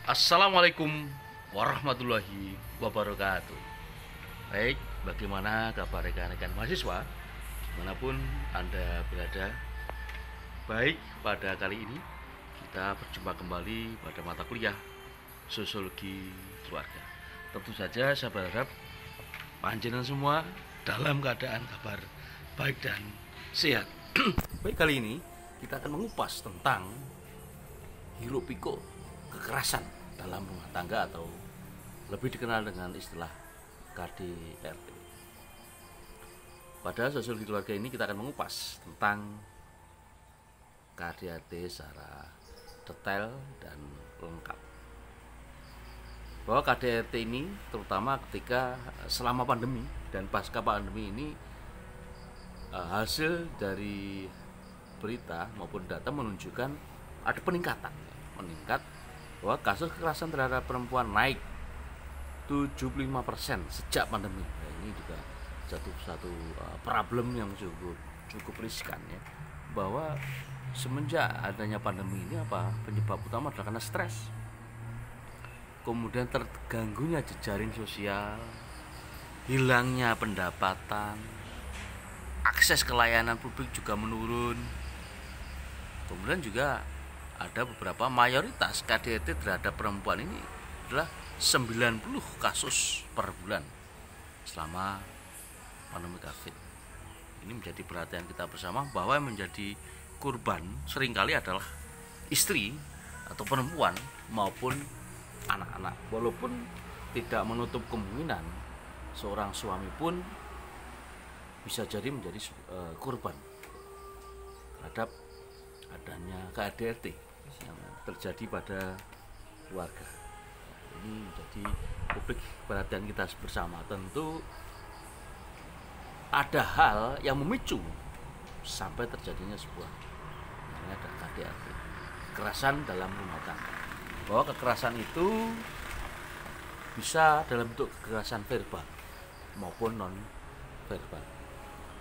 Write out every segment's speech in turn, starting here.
Assalamualaikum warahmatullahi wabarakatuh. Baik, bagaimana kabar rekan-rekan mahasiswa dimanapun Anda berada? Baik, pada kali ini kita berjumpa kembali pada mata kuliah Sosiologi Keluarga. Tentu saja saya berharap panjenengan semua dalam keadaan kabar baik dan sehat. Baik, kali ini kita akan mengupas tentang hiruk pikuk kekerasan dalam rumah tangga atau lebih dikenal dengan istilah KDRT. Pada sosiologi keluarga ini kita akan mengupas tentang KDRT secara detail dan lengkap. Bahwa KDRT ini terutama ketika selama pandemi dan pasca pandemi ini hasil dari berita maupun data menunjukkan ada meningkat bahwa kasus kekerasan terhadap perempuan naik 75% sejak pandemi. Nah, ini juga satu problem yang cukup riskan ya, bahwa semenjak adanya pandemi ini penyebab utama adalah karena stres, kemudian terganggunya jejaring sosial, hilangnya pendapatan, akses ke layanan publik juga menurun, kemudian juga ada beberapa mayoritas KDRT terhadap perempuan ini adalah 90 kasus per bulan selama pandemi COVID. Ini menjadi perhatian kita bersama bahwa yang menjadi korban seringkali adalah istri atau perempuan maupun anak-anak. Walaupun tidak menutup kemungkinan seorang suami pun bisa jadi menjadi korban terhadap adanya KDRT yang terjadi pada keluarga. Ini menjadi publik perhatian kita bersama. Tentu ada hal yang memicu sampai terjadinya sebuah namanya KDRT, kekerasan dalam rumah tangga. Bahwa kekerasan itu bisa dalam bentuk kekerasan verbal maupun non verbal.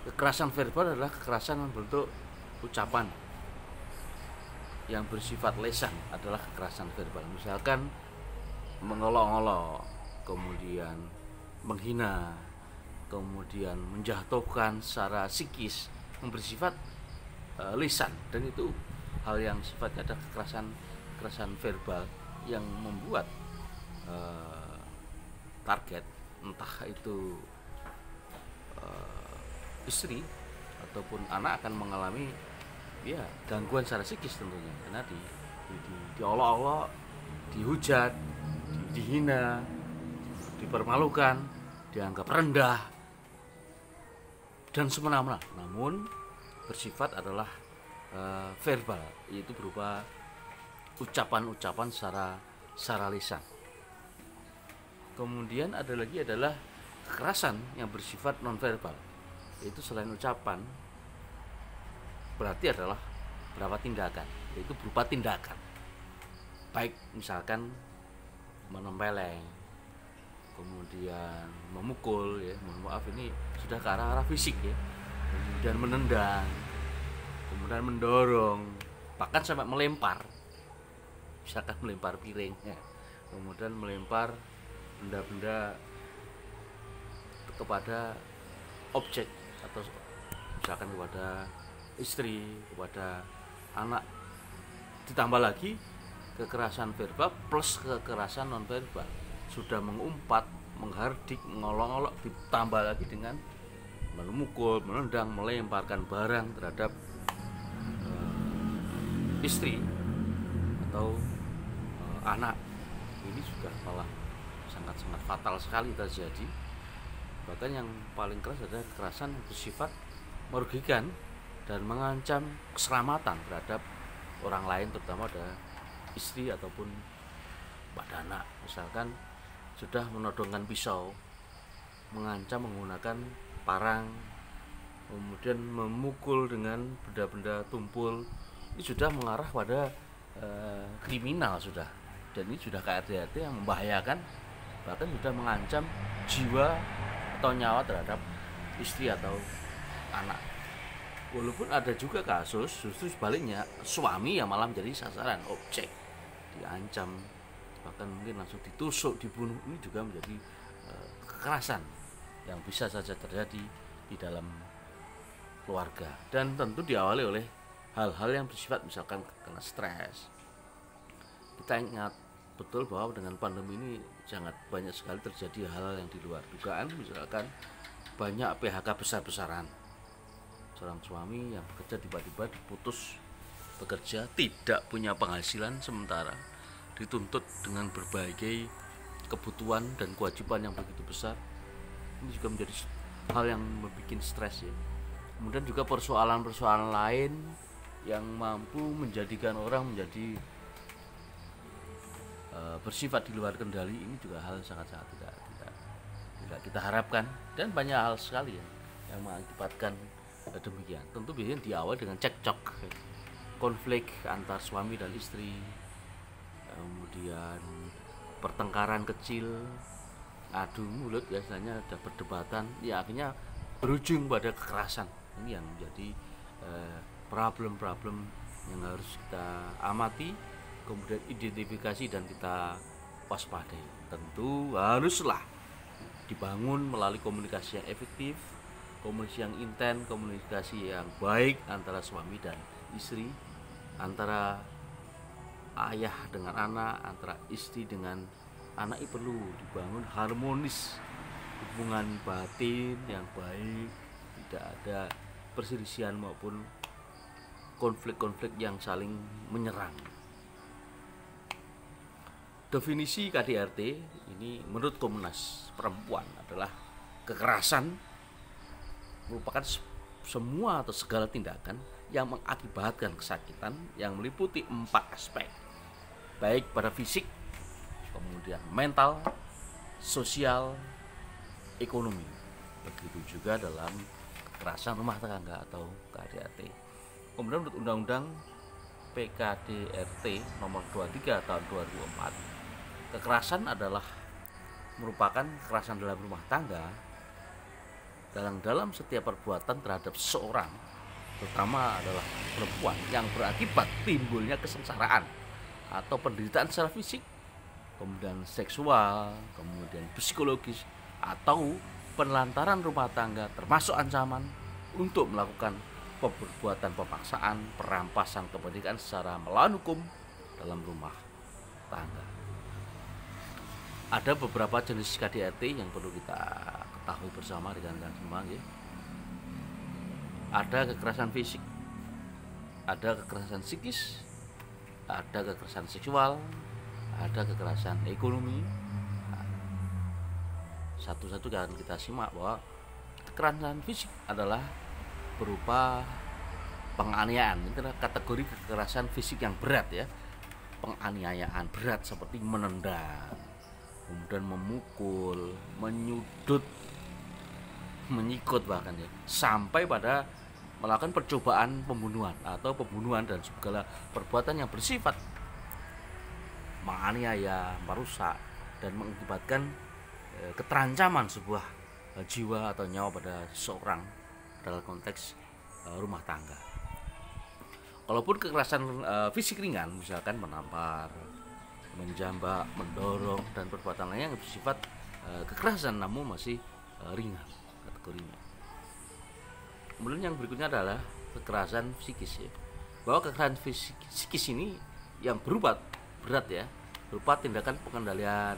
Kekerasan verbal adalah kekerasan bentuk ucapan yang bersifat lesan, adalah kekerasan verbal. Misalkan mengolok-olok, kemudian menghina, kemudian menjatuhkan secara psikis, yang bersifat lisan, dan itu hal yang sifatnya ada kekerasan verbal yang membuat target, entah itu istri ataupun anak, akan mengalami gangguan secara psikis tentunya, karena diolok-olok, dihujat, dihina, dipermalukan, dianggap rendah dan semena-mena. Namun bersifat adalah verbal, yaitu berupa ucapan-ucapan secara lisan. Kemudian ada lagi adalah kekerasan yang bersifat non verbal, yaitu selain ucapan berarti adalah beberapa tindakan, yaitu berupa tindakan, baik misalkan menempeleng, kemudian memukul ya, mohon maaf ini sudah ke arah fisik ya, kemudian menendang, kemudian mendorong, bahkan sampai melempar, misalkan melempar piring ya, kemudian melempar benda-benda kepada objek atau misalkan kepada istri, kepada anak. Ditambah lagi kekerasan verbal plus kekerasan non verbal, sudah mengumpat, menghardik, mengolok-olok, ditambah lagi dengan memukul, menendang, melemparkan barang terhadap istri atau anak. Ini sudah malah sangat-sangat fatal sekali terjadi. Bahkan yang paling keras adalah kekerasan yang bersifat merugikan dan mengancam keselamatan terhadap orang lain, terutama ada istri ataupun pada anak. Misalkan sudah menodongkan pisau, mengancam menggunakan parang, kemudian memukul dengan benda-benda tumpul, ini sudah mengarah pada kriminal sudah, dan ini sudah KDRT yang membahayakan, bahkan sudah mengancam jiwa atau nyawa terhadap istri atau anak. Walaupun ada juga kasus justru sebaliknya, suami yang malah menjadi sasaran, objek, diancam, bahkan mungkin langsung ditusuk, dibunuh. Ini juga menjadi kekerasan yang bisa saja terjadi di dalam keluarga, dan tentu diawali oleh hal-hal yang bersifat misalkan karena stres. Kita ingat betul bahwa dengan pandemi ini sangat banyak sekali terjadi hal-hal yang di luar dugaan, misalkan banyak PHK besar-besaran. Seorang suami yang bekerja tiba-tiba diputus bekerja, tidak punya penghasilan, sementara dituntut dengan berbagai kebutuhan dan kewajiban yang begitu besar. Ini juga menjadi hal yang membuat stres ya. Kemudian juga persoalan-persoalan lain yang mampu menjadikan orang menjadi bersifat di luar kendali, ini juga hal sangat-sangat tidak kita harapkan, dan banyak hal sekali ya yang mengakibatkan demikian. Tentu biasanya diawali dengan cekcok, konflik antar suami dan istri, kemudian pertengkaran kecil, adu mulut, biasanya ada perdebatan, ya akhirnya berujung pada kekerasan. Ini yang menjadi problem-problem yang harus kita amati, kemudian identifikasi dan kita waspadai. Tentu haruslah dibangun melalui komunikasi yang efektif, komunikasi yang intens, komunikasi yang baik antara suami dan istri, antara ayah dengan anak, antara istri dengan anak. Itu perlu dibangun harmonis, hubungan batin yang baik, tidak ada perselisihan maupun konflik-konflik yang saling menyerang. Definisi KDRT ini menurut Komnas Perempuan adalah kekerasan merupakan semua atau segala tindakan yang mengakibatkan kesakitan yang meliputi 4 aspek, baik pada fisik, kemudian mental, sosial, ekonomi. Begitu juga dalam kekerasan rumah tangga atau KDRT. Kemudian menurut Undang-Undang PKDRT nomor 23 tahun 2004, kekerasan adalah merupakan kekerasan dalam rumah tangga dalam setiap perbuatan terhadap seseorang, terutama adalah perempuan, yang berakibat timbulnya kesengsaraan atau penderitaan secara fisik, kemudian seksual, kemudian psikologis, atau penelantaran rumah tangga, termasuk ancaman untuk melakukan perbuatan pemaksaan, perampasan kemerdekaan secara melawan hukum dalam rumah tangga. Ada beberapa jenis KDRT yang perlu kita ketahui bersama dengan semua ya. Ada kekerasan fisik, ada kekerasan psikis, ada kekerasan seksual, ada kekerasan ekonomi. Satu-satu kan kita simak bahwa kekerasan fisik adalah berupa penganiayaan. Itu adalah kategori kekerasan fisik yang berat ya. Penganiayaan berat seperti menendang, kemudian memukul, menyudut, menyikut bahkan ya, sampai pada melakukan percobaan pembunuhan atau pembunuhan dan segala perbuatan yang bersifat menganiaya, merusak, dan mengakibatkan keterancaman sebuah jiwa atau nyawa pada seseorang dalam konteks rumah tangga. Kalaupun kekerasan fisik ringan, misalkan menampar, menjambak, mendorong, dan perbuatan lain yang bersifat kekerasan namun masih ringan kategorinya. Kemudian yang berikutnya adalah kekerasan psikis ya. Bahwa kekerasan psikis ini yang berat ya, berupa tindakan pengendalian,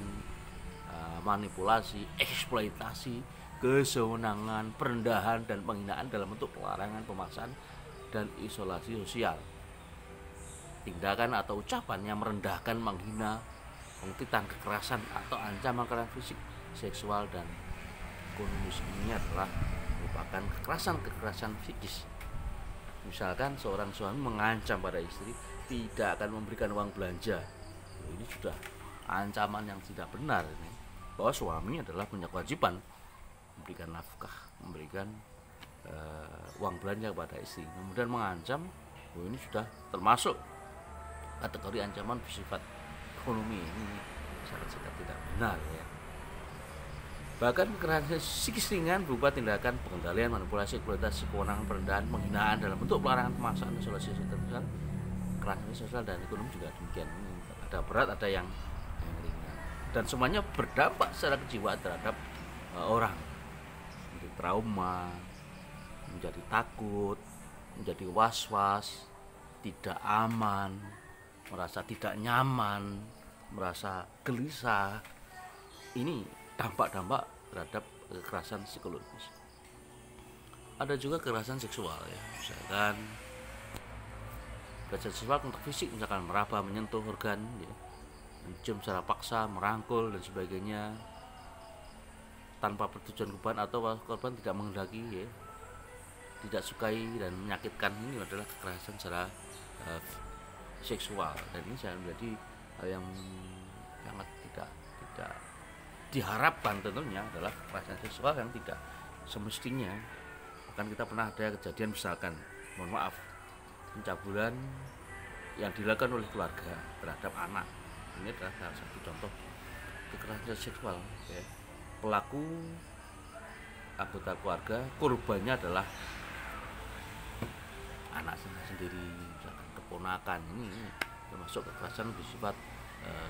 manipulasi, eksploitasi, kesewenangan, perendahan, dan penghinaan dalam bentuk pelarangan, pemaksaan, dan isolasi sosial. Tindakan atau ucapan yang merendahkan, menghina, pengungkitan, kekerasan, atau ancaman kekerasan fisik, seksual, dan ekonomis ini adalah merupakan kekerasan psikis. Misalkan seorang suami mengancam pada istri tidak akan memberikan uang belanja. Ini sudah ancaman yang tidak benar ini. Bahwa suami adalah punya kewajiban memberikan nafkah, memberikan uang belanja kepada istri. Kemudian mengancam, ini sudah termasuk kategori ancaman bersifat ekonomi. Ini sangat tidak benar ya. Bahkan kekerasan psikis ringan berupa tindakan pengendalian, manipulasi, eksploitasi, kewenangan, perendahan, penghinaan dalam bentuk pelarangan, pemaksaan, isolasi sosial, kekerasan sosial, dan ekonomi juga demikian. Ada berat, ada yang ringan. dan semuanya berdampak secara kejiwaan terhadap orang, menjadi trauma, menjadi takut, menjadi was-was, tidak aman, merasa tidak nyaman, merasa gelisah. Ini dampak-dampak terhadap kekerasan psikologis. Ada juga kekerasan seksual ya, misalkan kekerasan seksual kontak fisik, misalkan meraba, menyentuh organ ya, mencium secara paksa, merangkul dan sebagainya tanpa persetujuan korban atau korban tidak menghendaki ya, tidak sukai dan menyakitkan. Ini adalah kekerasan secara seksual, dan ini saya menjadi hal yang sangat tidak diharapkan. Tentunya adalah kekerasan seksual yang tidak semestinya. Bahkan kita pernah ada kejadian misalkan, mohon maaf, pencabulan yang dilakukan oleh keluarga terhadap anak. Ini adalah salah satu contoh kekerasan seksual ya. Pelaku anggota keluarga, korbannya adalah anak sendiri, misalkan keponakan. Ini termasuk kekerasan bersifat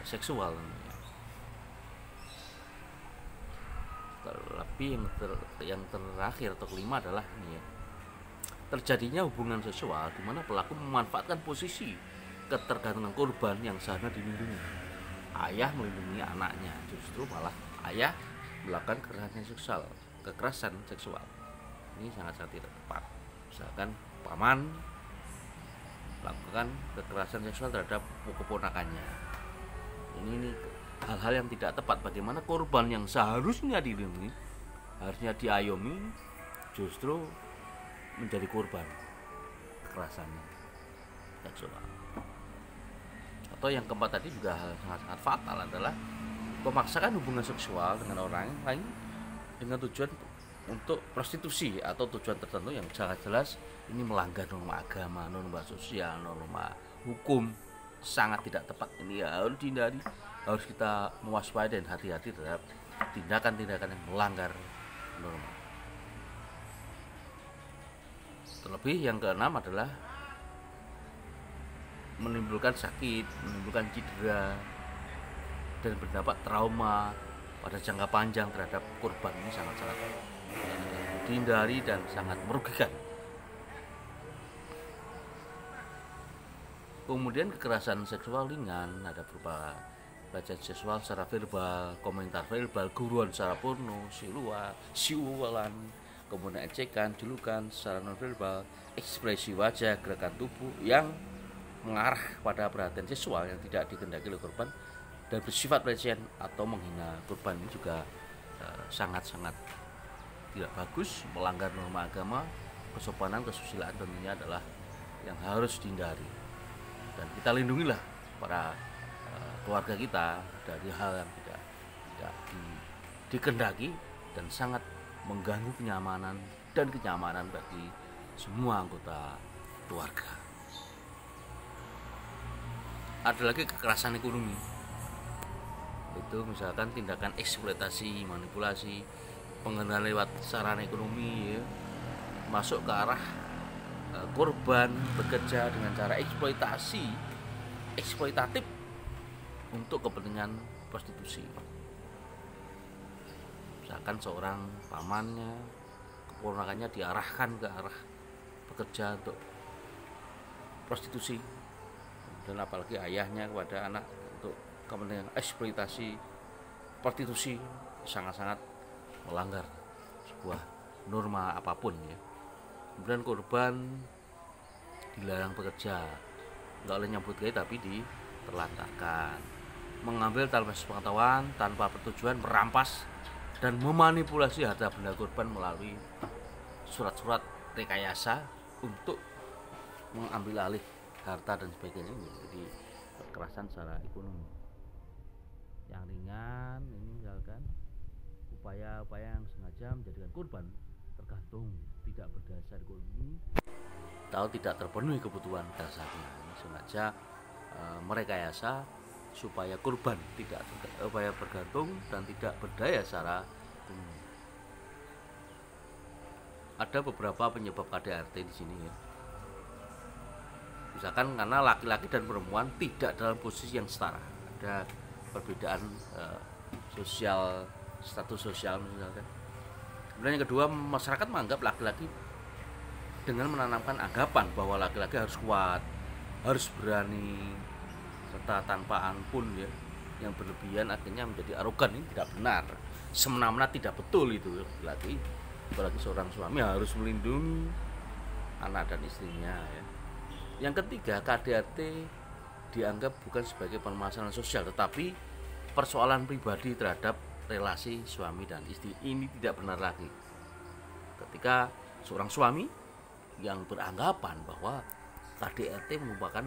seksual ya. Terlebih yang terakhir atau kelima adalah ini ya, terjadinya hubungan seksual di mana pelaku memanfaatkan posisi ketergantungan korban yang seharusnya dilindungi. Ayah melindungi anaknya, justru malah ayah melakukan kekerasan seksual. Ini sangat-sangat tidak tepat. Misalkan paman melakukan kekerasan seksual terhadap keponakannya. Ini hal-hal yang tidak tepat. Bagaimana korban yang seharusnya dilindungi, harusnya diayomi, justru menjadi korban kekerasan seksual. Atau yang keempat tadi juga hal sangat fatal adalah memaksakan hubungan seksual dengan orang lain dengan tujuan untuk prostitusi atau tujuan tertentu yang sangat jelas ini melanggar norma agama, norma sosial, norma hukum. Sangat tidak tepat. Ini harus dihindari, harus kita mewaspadai dan hati-hati terhadap tindakan-tindakan yang melanggar norma. Terlebih yang keenam adalah menimbulkan sakit, menimbulkan cedera dan berdampak trauma pada jangka panjang terhadap korban. Ini sangat-sangat dihindari dan sangat merugikan. Kemudian kekerasan seksual ringan ada berupa pelecehan seksual secara verbal, komentar verbal, guruan secara porno, siulan, kemudian ejekan, julukan secara nonverbal, ekspresi wajah, gerakan tubuh yang mengarah pada perhatian seksual yang tidak dikehendaki oleh korban dan bersifat pelecehan atau menghina korban. Ini juga sangat-sangat tidak bagus, melanggar norma agama, kesopanan, kesusilaan. Tentunya adalah yang harus dihindari, dan kita lindungilah para keluarga kita dari hal yang tidak dikehendaki dan sangat mengganggu kenyamanan dan kenyamanan bagi semua anggota keluarga. Ada lagi kekerasan ekonomi, itu misalkan tindakan eksploitasi, manipulasi, pengenalan lewat sarana ekonomi ya, masuk ke arah korban bekerja dengan cara eksploitatif untuk kepentingan prostitusi. Misalkan seorang pamannya, keponakannya diarahkan ke arah bekerja untuk prostitusi, dan apalagi ayahnya kepada anak untuk kepentingan eksploitasi prostitusi, sangat-sangat melanggar sebuah norma apapun ya. Kemudian korban dilarang bekerja, nggak boleh nyambut gaya tapi diterlantarkan, mengambil tanpa sepengetahuan, tanpa persetujuan, merampas dan memanipulasi harta benda korban melalui surat-surat rekayasa untuk mengambil alih harta dan sebagainya. Jadi kekerasan secara ekonomi. Yang ringan ini misalkan upaya-upaya yang sengaja menjadikan korban tergantung, tidak berdasar ekonomi atau tidak terpenuhi kebutuhan dasarnya. Ini sengaja merekayasa supaya korban tidak upaya bergantung dan tidak berdaya secara ekonomi. Ada beberapa penyebab KDRT di sini ya. Misalkan karena laki-laki dan perempuan tidak dalam posisi yang setara. Ada perbedaan sosial, status sosial misalkan. Kemudian yang kedua, masyarakat menganggap laki-laki dengan menanamkan anggapan bahwa laki-laki harus kuat, harus berani, serta tanpa ampun ya, yang berlebihan akhirnya menjadi arogan. Ini tidak benar, semena-mena tidak betul itu. Laki-laki, apalagi seorang suami, harus melindungi anak dan istrinya ya. Yang ketiga, KDRT dianggap bukan sebagai permasalahan sosial, tetapi persoalan pribadi terhadap relasi suami dan istri. Ini tidak benar lagi. Ketika seorang suami yang beranggapan bahwa KDRT merupakan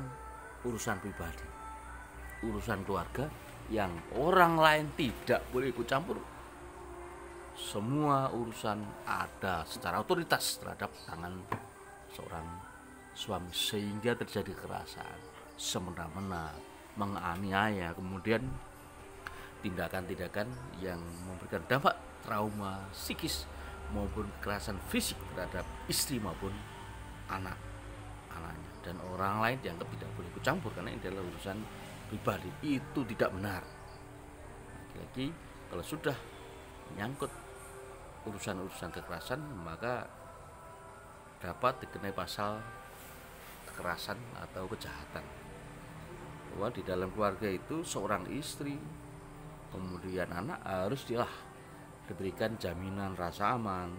urusan pribadi, urusan keluarga yang orang lain tidak boleh ikut campur, semua urusan ada secara otoritas terhadap tangan seorang suami, sehingga terjadi kekerasan, semena-mena, menganiaya, kemudian tindakan-tindakan yang memberikan dampak trauma psikis maupun kekerasan fisik terhadap istri maupun anak-anaknya, dan orang lain dianggap tidak boleh ikut campur karena ini adalah urusan pribadi. Itu tidak benar. Lagi-lagi kalau sudah menyangkut urusan-urusan kekerasan, maka dapat dikenai pasal kekerasan atau kejahatan. Bahwa di dalam keluarga itu seorang istri kemudian anak harus diberikan jaminan rasa aman,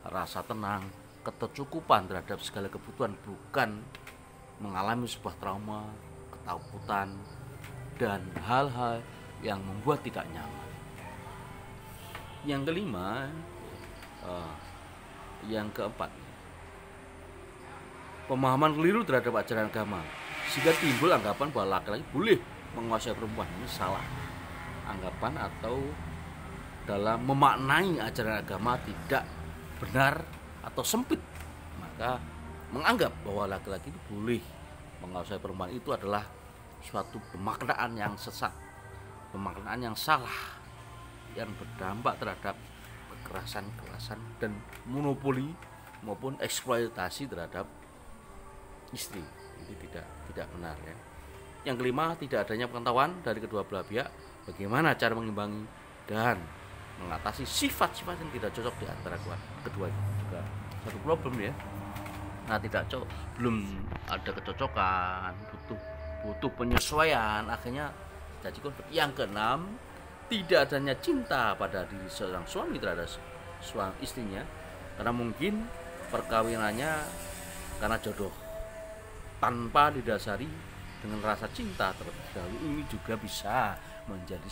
rasa tenang, ketercukupan terhadap segala kebutuhan, bukan mengalami sebuah trauma, ketakutan, dan hal-hal yang membuat tidak nyaman. Yang kelima, yang keempat, pemahaman keliru terhadap ajaran agama, sehingga timbul anggapan bahwa laki-laki boleh menguasai perempuan. Ini salah. Anggapan atau dalam memaknai ajaran agama tidak benar atau sempit, maka menganggap bahwa laki-laki itu boleh menguasai perempuan itu adalah suatu pemaknaan yang sesat, pemaknaan yang salah, yang berdampak terhadap kekerasan dan monopoli maupun eksploitasi terhadap istri. Ini tidak benar ya. Yang kelima, tidak adanya pengetahuan dari kedua belah pihak bagaimana cara mengimbangi dan mengatasi sifat-sifat yang tidak cocok di antara kedua. Juga satu problem ya. Nah, belum ada kecocokan, butuh penyesuaian, akhirnya jadi konflik. Yang keenam, tidak adanya cinta pada diri seorang suami terhadap suami istrinya, karena mungkin perkawinannya karena jodoh tanpa didasari dengan rasa cinta terlebih dahulu. Ini juga bisa menjadi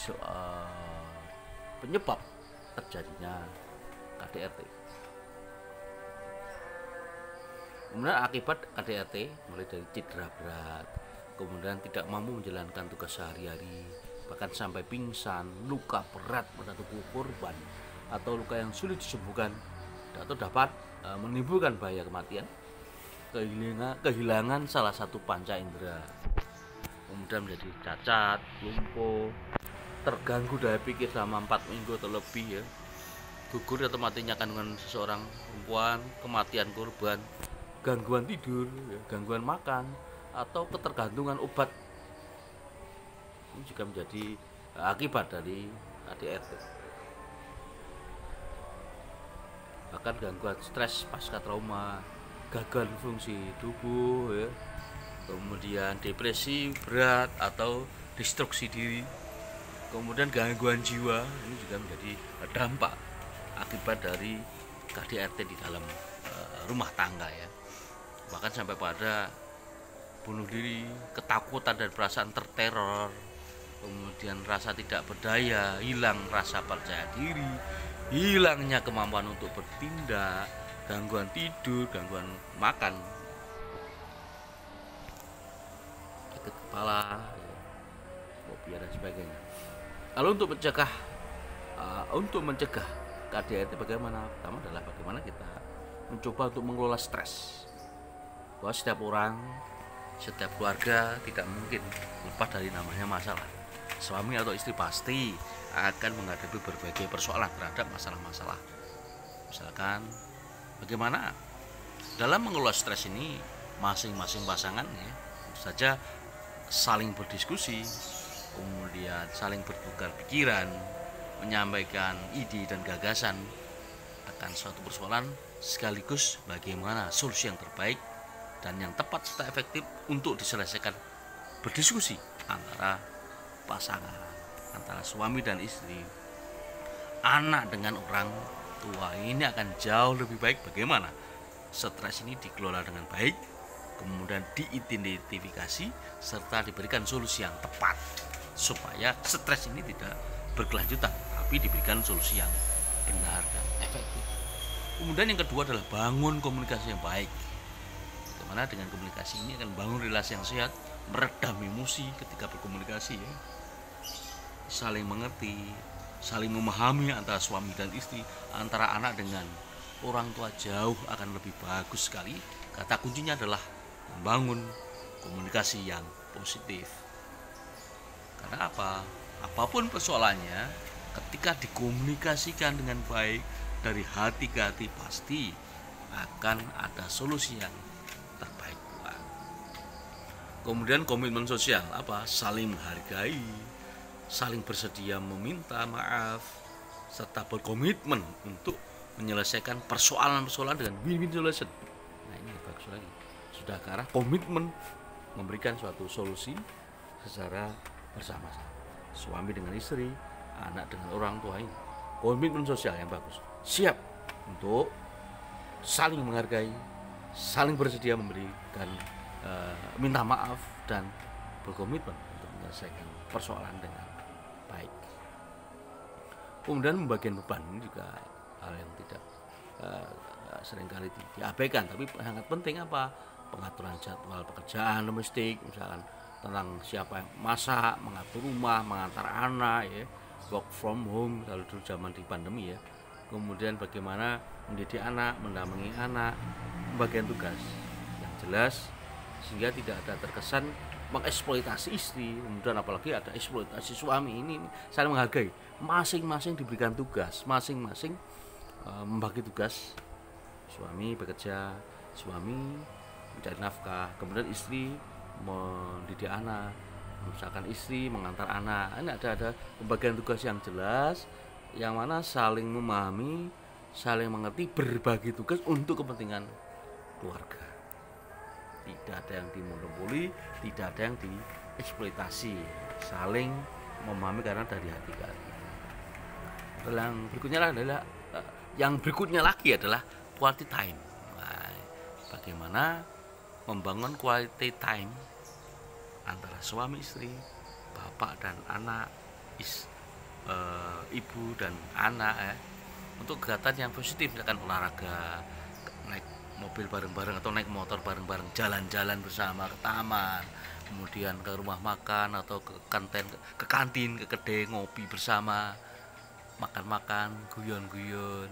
penyebab terjadinya KDRT. Kemudian akibat KDRT mulai dari cedera berat, kemudian tidak mampu menjalankan tugas sehari-hari, bahkan sampai pingsan, luka berat pada tubuh korban, atau luka yang sulit disembuhkan, atau dapat menimbulkan bahaya kematian, kehilangan salah satu panca indera, kemudian menjadi cacat, lumpuh, terganggu daya pikir selama 4 minggu atau lebih ya, gugur atau matinya kandungan seseorang perempuan, kematian korban, gangguan tidur ya, gangguan makan, atau ketergantungan obat. Ini juga menjadi akibat dari KDRT. Bahkan gangguan stres pasca trauma, gagal fungsi tubuh ya, kemudian depresi berat atau destruksi diri, kemudian gangguan jiwa. Ini juga menjadi dampak akibat dari KDRT di dalam rumah tangga ya. Bahkan sampai pada bunuh diri, ketakutan dan perasaan terteror, kemudian rasa tidak berdaya, hilang rasa percaya diri, hilangnya kemampuan untuk bertindak, gangguan tidur, gangguan makan, sakit kepala, fobia dan sebagainya. Lalu untuk mencegah KDRT bagaimana? Pertama adalah bagaimana kita mencoba untuk mengelola stres. Bahwa setiap orang, setiap keluarga tidak mungkin lepas dari namanya masalah. Suami atau istri pasti akan menghadapi berbagai persoalan terhadap masalah-masalah. Misalkan bagaimana dalam mengelola stres ini, masing-masing pasangan ya saja saling berdiskusi, kemudian saling bertukar pikiran, menyampaikan ide dan gagasan akan suatu persoalan, sekaligus bagaimana solusi yang terbaik dan yang tepat serta efektif untuk diselesaikan. Berdiskusi antara pasangan, antara suami dan istri, anak dengan orang tua, ini akan jauh lebih baik. Bagaimana stres ini dikelola dengan baik, kemudian diidentifikasi serta diberikan solusi yang tepat supaya stres ini tidak berkelanjutan, tapi diberikan solusi yang benar dan efektif. Kemudian yang kedua adalah bangun komunikasi yang baik. Bagaimana dengan komunikasi ini akan bangun relasi yang sehat, meredam emosi ketika berkomunikasi ya. Saling mengerti, saling memahami antara suami dan istri, antara anak dengan orang tua jauh akan lebih bagus sekali. Kata kuncinya adalah membangun komunikasi yang positif. Karena apa? Apapun persoalannya, ketika dikomunikasikan dengan baik dari hati ke hati, pasti akan ada solusi yang terbaik pula. Kemudian komitmen sosial apa? Saling menghargai, saling bersedia meminta maaf, serta berkomitmen untuk menyelesaikan persoalan-persoalan dengan win-win solution. Nah ini bagus lagi, sudah ke arah komitmen memberikan suatu solusi secara bersama-sama, suami dengan istri, anak dengan orang tua. Ini komitmen sosial yang bagus, siap untuk saling menghargai, saling bersedia memberikan minta maaf, dan berkomitmen untuk menyelesaikan persoalan dengan baik. Kemudian membagikan beban ini juga hal yang tidak seringkali diabaikan, tapi sangat penting. Apa? Pengaturan jadwal pekerjaan domestik, misalkan tentang siapa yang masak, mengatur rumah, mengantar anak ya, work from home kalau dulu zaman di pandemi ya. Kemudian bagaimana mendidik anak, mendampingi anak, pembagian tugas yang jelas sehingga tidak ada terkesan mengeksploitasi istri, kemudian apalagi ada eksploitasi suami. Ini saling menghargai, masing-masing diberikan tugas, masing-masing membagi tugas. Suami bekerja, suami mencari nafkah, kemudian istri mendidik anak, misalkan istri mengantar anak. Ini ada pembagian tugas yang jelas, yang mana saling memahami, saling mengerti, berbagi tugas untuk kepentingan keluarga. Tidak ada yang dimonopoli, tidak ada yang dieksploitasi, saling memahami karena dari hati ke hati. Yang berikutnya lagi adalah quality time. Nah, bagaimana membangun quality time antara suami istri, bapak dan anak, ibu dan anak ya, untuk kegiatan yang positif, misalkan olahraga, naik mobil bareng-bareng atau naik motor bareng-bareng, jalan-jalan bersama ke taman, kemudian ke rumah makan atau ke kantin, ke kedai ngopi bersama, makan-makan, guyon-guyon,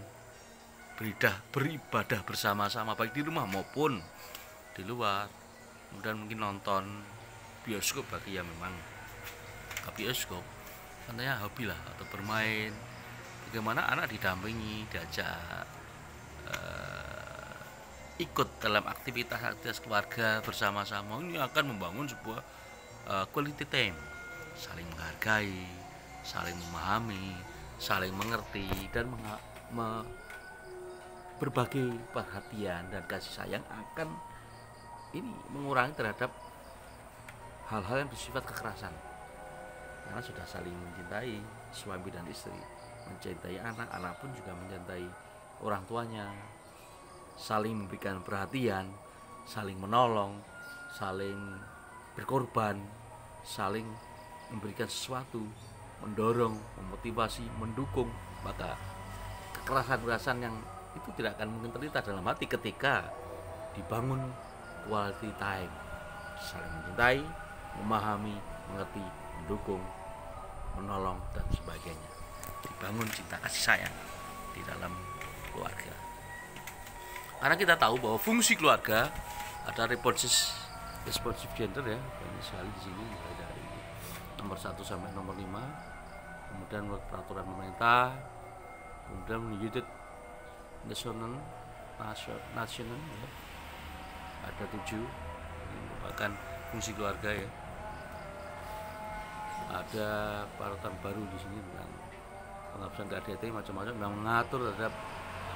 beribadah bersama-sama baik di rumah maupun di luar. Kemudian mungkin nonton bioskop bagi yang memang ke bioskop, katanya hobi lah, atau bermain. Bagaimana anak didampingi, diajak ikut dalam aktivitas keluarga bersama-sama. Ini akan membangun sebuah quality time, saling menghargai, saling memahami, saling mengerti, dan berbagi perhatian dan kasih sayang akan ini mengurangi terhadap hal-hal yang bersifat kekerasan, karena sudah saling mencintai, suami dan istri mencintai anak, anak pun juga mencintai orang tuanya, saling memberikan perhatian, saling menolong, saling berkorban, saling memberikan sesuatu, mendorong, memotivasi, mendukung. Maka kekerasan-kekerasan yang itu tidak akan mungkin terlintas dalam hati ketika dibangun quality time, saling mencintai, memahami, mengerti, mendukung, menolong, dan sebagainya. Dibangun cinta kasih sayang di dalam keluarga. Karena kita tahu bahwa fungsi keluarga ada responsive gender ya, banyak sekali di sini, dari nomor 1 sampai nomor 5. Kemudian menurut peraturan pemerintah, kemudian United National ya, ada 7 ini merupakan fungsi keluarga ya. ada peraturan baru di sini tentang penghapusan KDRT macam-macam yang mengatur terhadap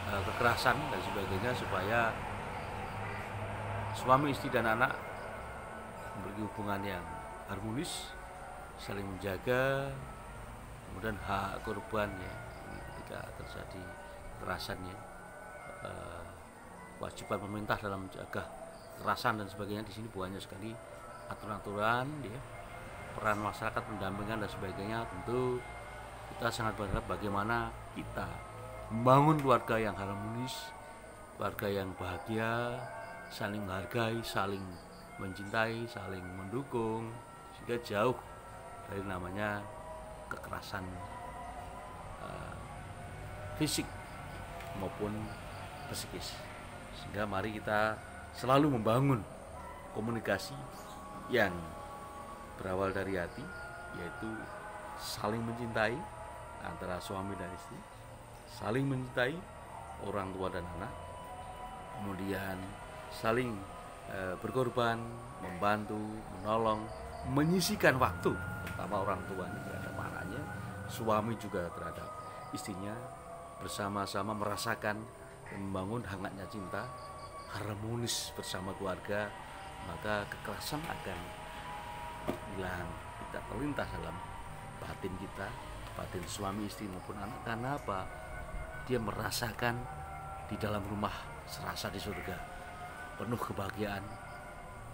kekerasan dan sebagainya, supaya suami istri dan anak memiliki hubungan yang harmonis, saling menjaga, kemudian hak korban ya, ketika terjadi kekerasan ya, kewajiban pemerintah dalam menjaga kekerasan dan sebagainya. Di sini banyak sekali aturan-aturan ya, peran masyarakat, pendampingan dan sebagainya. Tentu kita sangat berharap bagaimana kita membangun keluarga yang harmonis, keluarga yang bahagia, saling menghargai, saling mencintai, saling mendukung, sehingga jauh dari namanya kekerasan fisik maupun psikis. Sehingga mari kita selalu membangun komunikasi yang berawal dari hati, yaitu saling mencintai antara suami dan istri, saling mencintai orang tua dan anak, kemudian saling berkorban, membantu, menolong, menyisihkan waktu, terutama orang tua ini terhadap anaknya, suami juga terhadap istrinya, bersama-sama merasakan dan membangun hangatnya cinta, harmonis bersama keluarga. Maka kekerasan akan hilang, tidak terlintas dalam batin kita, batin suami istri maupun anak. Karena apa? Dia merasakan di dalam rumah serasa di surga, penuh kebahagiaan,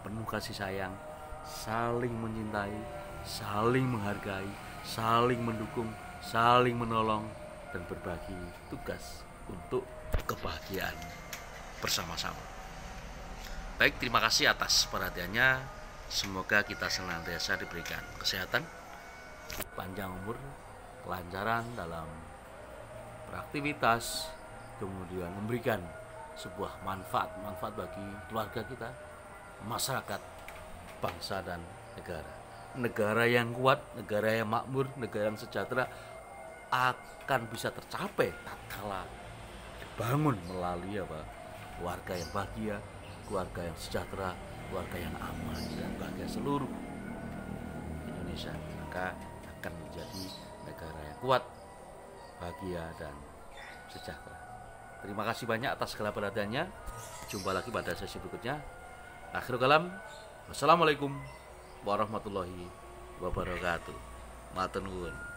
penuh kasih sayang, saling mencintai, saling menghargai, saling mendukung, saling menolong, dan berbagi tugas untuk kebahagiaan bersama-sama. Baik, terima kasih atas perhatiannya. Semoga kita senantiasa diberikan kesehatan, panjang umur, kelancaran dalam beraktivitas, kemudian memberikan sebuah manfaat bagi keluarga kita, masyarakat, bangsa, dan negara. Negara yang kuat, negara yang makmur, negara yang sejahtera akan bisa tercapai tatkala dibangun melalui keluarga yang bahagia, keluarga yang sejahtera, keluarga yang aman dan bahagia seluruh Indonesia. Maka akan menjadi negara yang kuat, bahagia, dan sejahtera. Terima kasih banyak atas segala perhatiannya. Jumpa lagi pada sesi berikutnya. Akhirul kalam, wassalamualaikum warahmatullahi wabarakatuh. Matur nuwun.